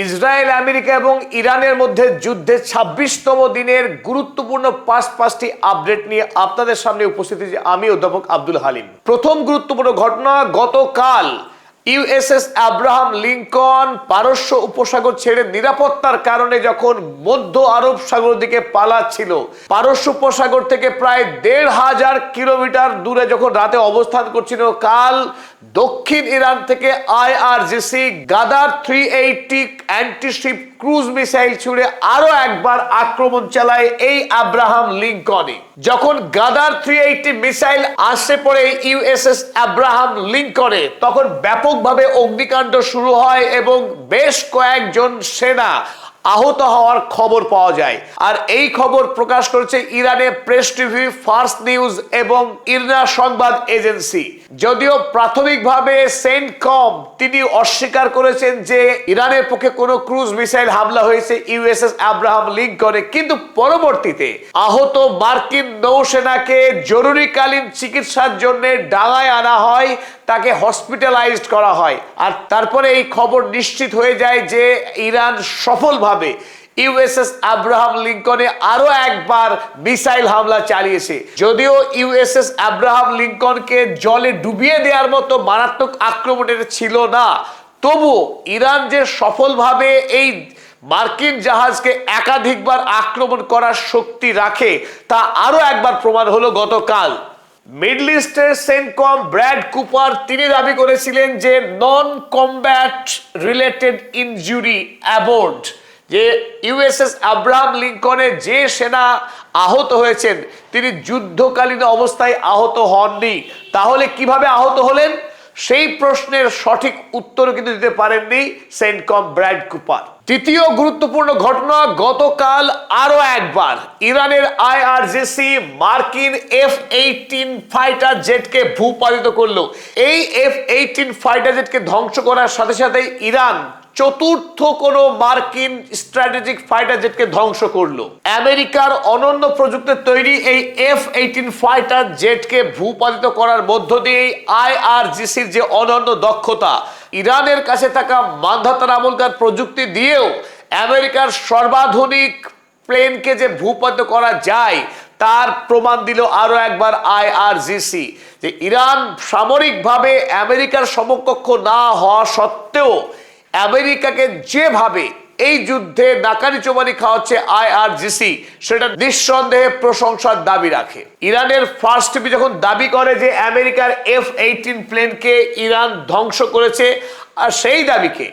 Israel, America এবং ইরানের মধ্যে যুদ্ধের ২৬তম দিনের গুরুত্বপূর্ণ পাঁচটি আপডেট নিয়ে আপনাদের সামনে উপস্থিত হয়েছি আমি অধ্যাপক আব্দুল হালিম। প্রথম গুরুত্বপূর্ণ ঘটনা, গতকাল ইউএসএস আব্রাহাম লিঙ্কন পারস্য উপসাগর ছেড়ে নিরাপত্তার কারণে যখন মধ্য আরব সাগর দিকে পালাচ্ছিল, পারস্য উপসাগর থেকে প্রায় ১৫০০ কিলোমিটার দূরে যখন রাতে অবস্থান করছিল, কাল দক্ষিণ ইরান থেকে আইআরজিসি গাদার 380 অ্যান্টিশিপ ক্রুজ মিসাইল ছুড়ে আরো একবার আক্রমণ চালায় এই আব্রাহাম লিঙ্কনে। যখন গাদার 380 মিসাইল আসে পড়ে ইউএসএস আব্রাহাম লিঙ্কনে, তখন ব্যাপকভাবে অগ্নিকাণ্ড শুরু হয় এবং বেশ কয়েকজন সেনা আহত হওয়ার খবর পাওয়া যায়। আর এই খবর প্রকাশ করেছে ইরানের প্রেস টিভি, ফার্স্ট নিউজ এবং ইরনা সংবাদ এজেন্সি। যদিও প্রাথমিকভাবে সেন্টকম তিনি অস্বীকার করেছেন যে ইরানের পক্ষে কোনো ক্রুজ মিসাইল হামলা হয়েছে ইউএসএস আব্রাহাম লিঙ্কনে, কিন্তু পরবর্তীতে আহত মার্কিন নৌসেনাকে জরুরিকালীন চিকিৎসার জন্য ডাঙায় আনা হয়, তাকে হসপিটালাইজড করা হয়। আর তারপরে এই খবর নিশ্চিত হয়ে যায় যে ইরান সফলভাবে ইউএসএস আব্রাহাম লিঙ্কনে আরো একবার মিসাইল হামলা চালিয়েছে। যদিও ইউএসএস আব্রাহাম লিঙ্কনকে জলে ডুবিয়ে দেওয়ার মতো মারাত্মক আক্রমণের ছিল না, তবু ইরান যে সফলভাবে এই মার্কিন জাহাজকে একাধিকবার আক্রমণ করার শক্তি রাখে তা আরো একবার প্রমাণ হলো গতকাল। মিডল ইস্টের সেন্টকম ব্র্যাড কুপার তিনি দাবি করেছিলেন যে নন কমব্যাট রিলেটেড ইনজুরি অ্যাবোর্ড, যে ইউএসএস আব্রাহাম লিঙ্কনে যে সেনা আহত হয়েছেন তিনি যুদ্ধকালীন অবস্থায় আহত হননি। তাহলে কিভাবে আহত হলেন, সেই প্রশ্নের সঠিক উত্তর কিন্তু দিতে পারেননি সেন্টকম ব্র্যাড কুপার। তৃতীয় গুরুত্বপূর্ণ ঘটনা, গতকাল আরো একবার ইরানের আইআরজিসি মার্কিন F-18 ফাইটার জেটকে ভূপাতিত করলো। এই F-18 ফাইটার জেটকে ধ্বংস করার সাথে সাথে ইরান চতুর্থ কোনো মার্কিন স্ট্র্যাটেজিক ফাইটার জেটকে ধ্বংস করলো। আমেরিকার অনন্য প্রযুক্তি তৈরি এই F-18 ফাইটার জেটকে ভূপাতিত করার মধ্য দিয়ে আইআরজিসির যে অনন্য দক্ষতা, ইরানের কাছে থাকা মানধাতার আমলকার প্রযুক্তি দিয়েও আমেরিকার সর্বাধুনিক প্লেনকে যে ভূপাতিত করা যায় তার প্রমাণ দিল আরো একবার আইআরজিসি। যে ইরান সামরিকভাবে আমেরিকার সমকক্ষ না হওয়া সত্ত্বেও আমেরিকাকে যেভাবে এই যুদ্ধে নাকানি চোবানি খাওয়াচ্ছে আইআরজিসি, সেটা নিঃসন্দেহে প্রশংসার দাবি রাখে। ইরানের ফার্স্ট টিভি যখন দাবি করে যে আমেরিকার F-18 প্লেনকে ইরান ধ্বংস করেছে, আর সেই দাবিকে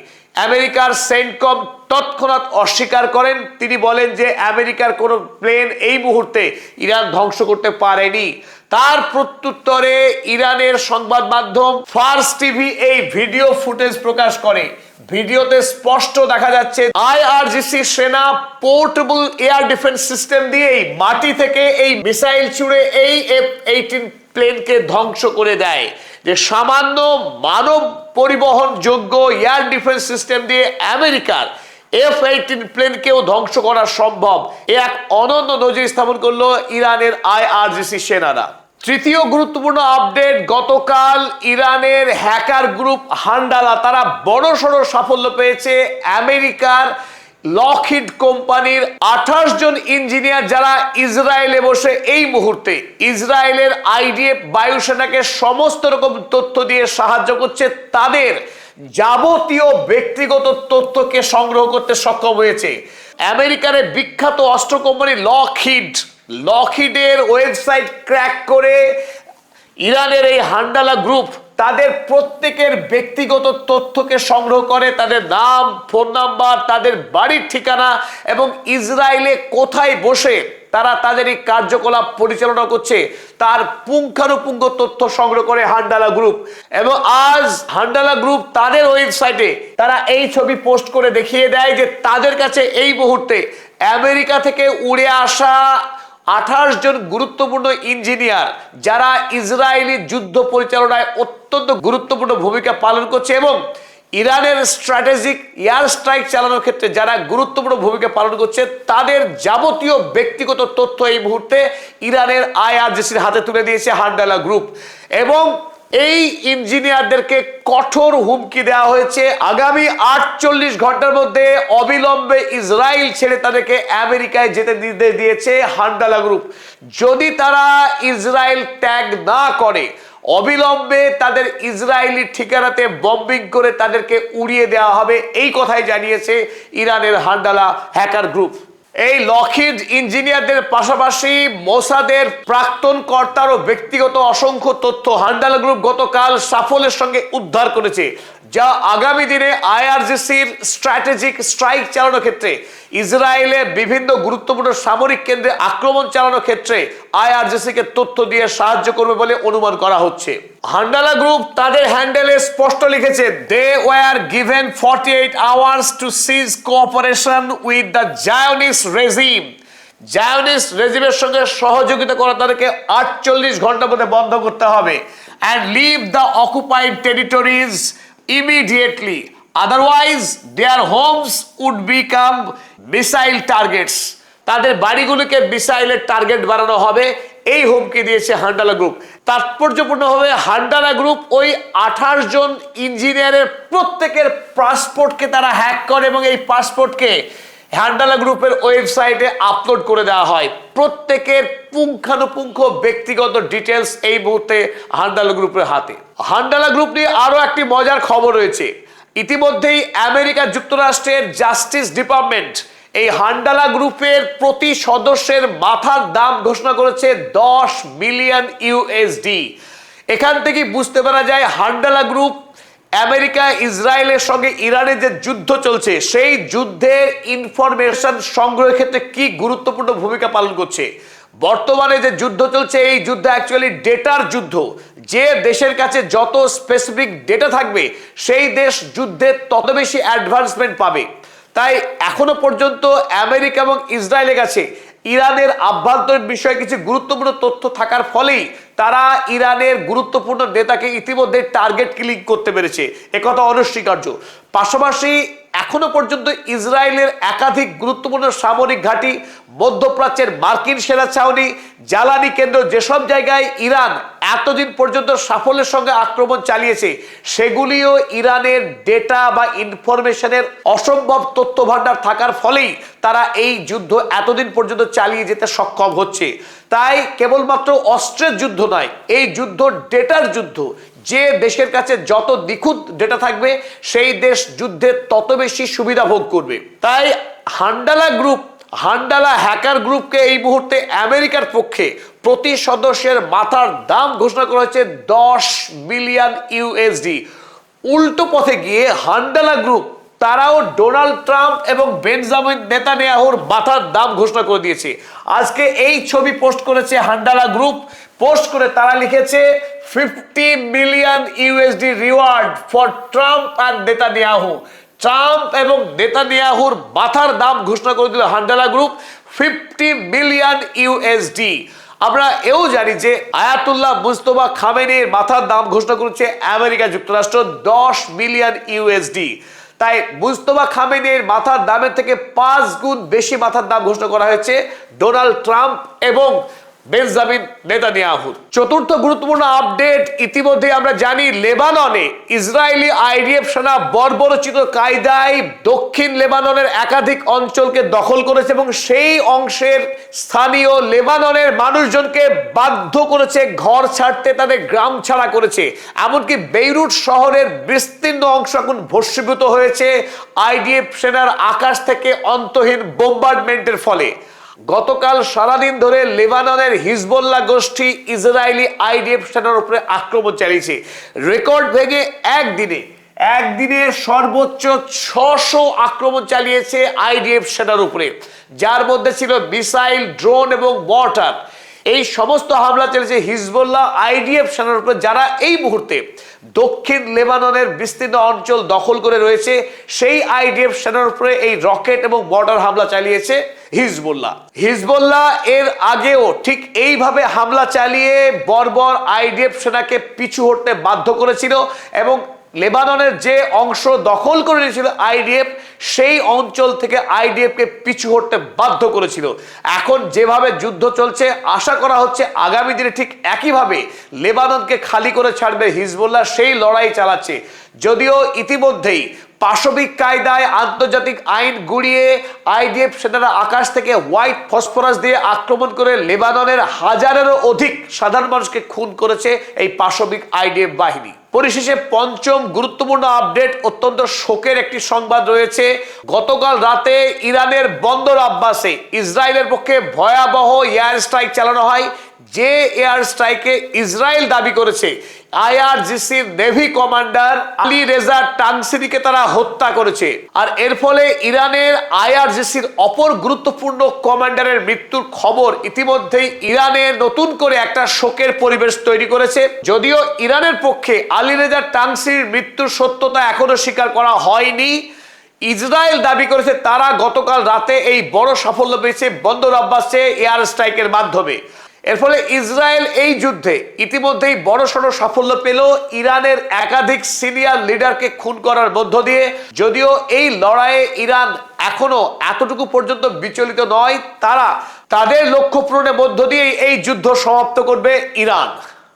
আমেরিকার সেন্টকম তৎক্ষণাৎ অস্বীকার করেন। তিনি বলেন যে আমেরিকার কোনো প্লেন এই মুহূর্তে ইরান ধ্বংস করতে পারেনি। তার প্রত্যুত্তরে ইরানের সংবাদ মাধ্যম ফার্স্ট টিভি এই ভিডিও ফুটেজ প্রকাশ করে। ভিডিওতে স্পষ্ট দেখা যাচ্ছে আইআরজিসি সেনা পোর্টেবল এয়ার ডিফেন্স সিস্টেম দিয়েই মাটি থেকে এই মিসাইল ছুড়ে এই F-18 প্লেনকে ধ্বংস করে দেয়। যে সামান্য মানব পরিবহন যোগ্য এয়ার ডিফেন্স সিস্টেম দিয়ে আমেরিকার F-18 প্লেনকেও ধ্বংস করা সম্ভব, এক অনন্য নজির স্থাপন করলো ইরানের আইআরজিসি সেনারা। তৃতীয় গুরুত্বপূর্ণ আপডেট, গতকাল ইরানের হ্যাকার গ্রুপ হান্ডালা তারা বড়সড় সাফল্য পেয়েছে। আমেরিকার লকহিড কোম্পানির 28 জন ইঞ্জিনিয়ার যারা ইসরায়েলে বসে এই মুহূর্তে ইসরায়েলের আইডিএফ বায়ুসেনাকে সমস্ত রকম তথ্য দিয়ে সাহায্য করছে, তাদের যাবতীয় ব্যক্তিগত তথ্যকে সংগ্রহ করতে সক্ষম হয়েছে। আমেরিকার বিখ্যাত অস্ত্র কোম্পানি লকহিডের ওয়েবসাইট ক্র্যাক করে ইরানের এই হান্ডালা গ্রুপ তাদের প্রত্যেকের ব্যক্তিগত তথ্যকে সংগ্রহ করে, তাদের নাম, ফোন নাম্বার, তাদের বাড়ির ঠিকানা এবং ইসরায়েলে কোথায় বসে তারা তাদের এই কার্যকলাপ পরিচালনা করছে তার পুঙ্খানুপুঙ্খ তথ্য সংগ্রহ করে হান্ডালা গ্রুপ। এবং আজ হান্ডালা গ্রুপ তাদের ওয়েবসাইটে তারা এই ছবি পোস্ট করে দেখিয়ে দেয় যে তাদের কাছে এই মুহূর্তে আমেরিকা থেকে উড়ে আসা 28 জন গুরুত্বপূর্ণ ইঞ্জিনিয়ার যারা ইসরায়েলি যুদ্ধ পরিচালনায় অত্যন্ত গুরুত্বপূর্ণ ভূমিকা পালন করছে এবং ইরানের স্ট্র্যাটেজিক এয়ার স্ট্রাইক চালানোর ক্ষেত্রে যারা গুরুত্বপূর্ণ ভূমিকা পালন করছে তাদের যাবতীয় ব্যক্তিগত তথ্য এই মুহূর্তে ইরানের আইআরজিসির হাতে তুলে দিয়েছে হান্ডালা গ্রুপ। এবং এই ইঞ্জিনিয়ারদেরকে কঠোর হুমকি দেওয়া হয়েছে, আগামী 48 ঘন্টার মধ্যে অবিলম্বে ইসরায়েল ছেড়ে তাদেরকে আমেরিকায় যেতে নির্দেশ দিয়েছে হান্ডালা গ্রুপ। যদি তারা ইসরায়েল ত্যাগ না করে, অবিলম্বে তাদের ইসরায়েলি ঠিকানাতে বম্বিং করে তাদেরকে উড়িয়ে দেওয়া হবে, এই কথাই জানিয়েছে ইরানের হান্ডালা হ্যাকার গ্রুপ। এই লকহিড ইঞ্জিনিয়ারদের পাশাপাশি মোসাদের প্রাক্তন কর্তারও ব্যক্তিগত অসংখ্য তথ্য হান্ডালা গ্রুপ গতকাল সাফল্যের সঙ্গে উদ্ধার করেছে, যা আগামী দিনে আইআরজিসির স্ট্র্যাটেজিক স্ট্রাইক চালানোর ক্ষেত্রে, ইসরায়েলের বিভিন্ন গুরুত্বপূর্ণ সামরিক কেন্দ্রে আক্রমণ চালানোর ক্ষেত্রে আইআরজিসিকে তথ্য দিয়ে সাহায্য করবে বলে অনুমান করা হচ্ছে। হান্ডালা গ্রুপ তাদের হ্যান্ডেলে স্পষ্ট লিখেছে, they were given 48 hours to cease cooperation with the Zionist regime. Zionist রেজিমের সঙ্গে সহযোগিতা করা তাদেরকে 48 ঘন্টার মধ্যে বন্ধ করতে হবে, and leave the occupied territories immediately, otherwise their homes would become missile targets। তাদের বাড়িগুলোকে মিসাইলের টার্গেট বানানো হবে, এই হুমকি দিয়েছে হান্ডালা গ্রুপ। তাৎপর্যপূর্ণভাবে হান্ডালা গ্রুপ ওই 28 জন ইঞ্জিনিয়ারের প্রত্যেকের পাসপোর্টকে তারা হ্যাক করে এবং এই পাসপোর্টকে হান্ডালা গ্রুপের ওয়েবসাইটে আপলোড করে দেওয়া হয়। প্রত্যেকের পুঙ্খানুপুঙ্খ ব্যক্তিগত ডিটেলস এই মুহূর্তে হান্ডালা গ্রুপের হাতে। হান্ডালা গ্রুপ নিয়ে আরো একটি মজার খবর রয়েছে। ইতিমধ্যেই আমেরিকা যুক্তরাষ্ট্রের জাস্টিস ডিপার্টমেন্ট এই হান্ডালা গ্রুপের প্রতি সদস্যের মাথার দাম ঘোষণা করেছে 10 মিলিয়ন ইউএসডি। এখান থেকে বুঝতে পারা যায় হান্ডালা গ্রুপ আমেরিকা ইসরায়েলের সঙ্গে ইরানের যে যুদ্ধ চলছে সেই যুদ্ধের ইনফরমেশন সংগ্রহের ক্ষেত্রে কি গুরুত্বপূর্ণ ভূমিকা পালন করছে। বর্তমানে যে যুদ্ধ চলছে এই যুদ্ধ অ্যাকচুয়ালি ডেটার যুদ্ধ। যে দেশের কাছে যত স্পেসিফিক ডেটা থাকবে সেই দেশ যুদ্ধে তত বেশি অ্যাডভান্সমেন্ট পাবে। তাই এখনো পর্যন্ত আমেরিকা এবং ইসরায়েলের কাছে ইরানের আভ্যন্তরীণ বিষয়ে কিছু গুরুত্বপূর্ণ তথ্য থাকার ফলেই তারা ইরানের গুরুত্বপূর্ণ নেতাকে ইতিমধ্যে টার্গেট কিলিং করতে পেরেছে, একথা অনস্বীকার্য। পাশাপাশি এখনো পর্যন্ত ইসরায়েলের একাধিক গুরুত্বপূর্ণ সামরিক ঘাঁটি, মধ্যপ্রাচ্যের মার্কিন সেনা ছাউনি, জ্বালানি কেন্দ্র, যেসব জায়গায় ইরান এতদিন পর্যন্ত সাফল্যের সঙ্গে আক্রমণ চালিয়েছে সেগুলিও ইরানের ডেটা বা ইনফরমেশনের অসম্ভব তথ্য ভান্ডার থাকার ফলেই তারা এই যুদ্ধ এতদিন পর্যন্ত চালিয়ে যেতে সক্ষম হচ্ছে। তাই কেবলমাত্র অস্ত্রের যুদ্ধ নয়, এই যুদ্ধ ডেটার যুদ্ধ। যে দেশের কাছে যত নিখুঁত ডেটা থাকবে সেই দেশ যুদ্ধে তত বেশি সুবিধা ভোগ করবে। তাই হান্ডালা গ্রুপ, হান্ডালা হ্যাকার গ্রুপকে এই মুহূর্তে আমেরিকার পক্ষে প্রতি সদস্যের মাথার দাম ঘোষণা করা হয়েছে 10 মিলিয়ন ইউএসডি। উল্টো পথে গিয়ে হান্ডালা গ্রুপ তারাও ডোনাল্ড ট্রাম্প এবং বেঞ্জামিন নেতানিয়াহুর মাথার দাম ঘোষণা করে দিয়েছে। আজকে এই ছবি পোস্ট করেছে হান্ডালা গ্রুপ। পোস্ট করে তারা লিখেছে 50 million USD reward for Trump and Netanyahu. Trump এবং নেতানিয়াহুর মাথার দাম ঘোষণা করে দিল হান্ডালা গ্রুপ 50 মিলিয়ন ইউএসডি। আমরা এও জানি যে আয়াতুল্লাহ মুজতবা খামেনির মাথার দাম ঘোষণা করেছে আমেরিকা যুক্তরাষ্ট্র 10 মিলিয়ন ইউএসডি। তাই মুজতবা খামেনির মাথার দামের থেকে 5 গুণ বেশি মাথার দাম ঘোষণা করা হয়েছে ডোনাল্ড ট্রাম্প এবং বেঞ্জামিন নেতানিয়াহুর। চতুর্থ গুরুত্বপূর্ণ আপডেট, ইতিমধ্যে আমরা জানি লেবাননে ইসরায়েলি আইডিএফ সেনা বর্বরোচিত কায়দায় দক্ষিণ লেবাননের একাধিক অঞ্চলকে দখল করেছে এবং সেই অংশের স্থানীয় লেবাননের মানুষজনকে বাধ্য করেছে ঘর ছাড়তে, তাদের গ্রাম ছাড়া করেছে। এমনকি বেইরুট শহরের বিস্তীর্ণ অংশ এখন ভস্মীভূত হয়েছে আইডিএফ সেনার আকাশ থেকে অন্তহীন বোম্বার্ডমেন্টের ফলে। গতকাল সারাদিন ধরে লেবাননের হিজবুল্লাহ গোষ্ঠী ইসরায়েলি আইডিএফ সেনার উপরে আক্রমণ চালিয়েছে। রেকর্ড ভেঙে একদিনে সর্বোচ্চ 600 আক্রমণ চালিয়েছে আইডিএফ সেনার উপরে, যার মধ্যে ছিল মিসাইল, ড্রোন এবং মর্টার। এই সমস্ত হামলা চলেছে হিজবুল্লাহ আইডিএফ সেনার উপরে, যারা এই মুহূর্তে দক্ষিণ লেবাননের বিস্তীর্ণ অঞ্চল দখল করে রয়েছে। সেই আইডিএফ সেনার উপরে এই রকেট এবং মর্টার হামলা চালিয়েছে হিজবুল্লাহ এর আগেও ঠিক এইভাবে হামলা চালিয়ে বর্বর আইডিএফ সেনাকে পিছু হটতে বাধ্য করেছিল এবং লেবাননের যে অংশ দখল করে নিয়েছিল আইডিএফ, সেই অঞ্চল থেকে আইডিএফকে পিছু হটতে বাধ্য করেছিল। এখন যেভাবে যুদ্ধ চলছে, আশা করা হচ্ছে আগামী দিনে ঠিক একইভাবে লেবাননকে খালি করে ছাড়বে হিজবুল্লাহ, সেই লড়াই চালাচ্ছে। যদিও ইতিমধ্যেই পাশবিক কায়দায় আন্তর্জাতিক আইন গুড়িয়ে আইডিএফ সেনারা আকাশ থেকে হোয়াইট ফসফরাস দিয়ে আক্রমণ করে লেবাননের হাজারেরও অধিক সাধারণ মানুষকে খুন করেছে এই পাশবিক আইডিএফ বাহিনী। পরিশেষে পঞ্চম গুরুত্বপূর্ণ আপডেট, অত্যন্ত শোকের একটি সংবাদ রয়েছে। গতকাল রাতে ইরানের বন্দর আব্বাসে ইসরায়েলের পক্ষে ভয়াবহ এয়ার স্ট্রাইক চালানো হয়। যে এয়ার স্ট্রাইকে ইসরায়েল দাবি করেছে আইআরজিসির নেভি কমান্ডার আলী রেজা টাংসিরিকে তারা হত্যা করেছে। আর এর ফলে ইরানের আইআরজিসির অপর গুরুত্বপূর্ণ কমান্ডারের মৃত্যুর খবর ইতিমধ্যেই ইরানে নতুন করে একটা শোকের পরিবেশ তৈরি করেছে। যদিও ইরানের পক্ষে আলী রেজা টাংসিরির মৃত্যুর সত্যতা এখনো স্বীকার করা হয়নি। ইসরায়েল দাবি করেছে তারা গতকাল রাতে এই বড় সাফল্য পেয়েছে বন্দর আব্বাসে এয়ার স্ট্রাইকের মাধ্যমে। এর ফলে ইসরায়েল এই যুদ্ধে ইতিমধ্যেই বড়সড় সাফল্য পেল ইরানের একাধিক সিনিয়র লিডারকে খুন করার মধ্য দিয়ে। যদিও এই লড়াইয়ে ইরান এখনো এতটুকু পর্যন্ত বিচলিত নয়, তারা তাদের লক্ষ্য পূরণের মধ্য দিয়ে এই যুদ্ধ সমাপ্ত করবে ইরান।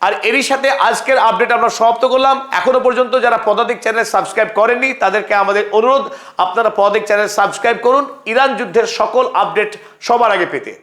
আর এরই সাথে আজকের আপডেট আমরা সমাপ্ত করলাম। এখনো পর্যন্ত যারা পদাতিক চ্যানেল সাবস্ক্রাইব করেননি তাদেরকে আমাদের অনুরোধ, আপনারা পদাতিক চ্যানেল সাবস্ক্রাইব করুন ইরান যুদ্ধের সকল আপডেট সবার আগে পেতে।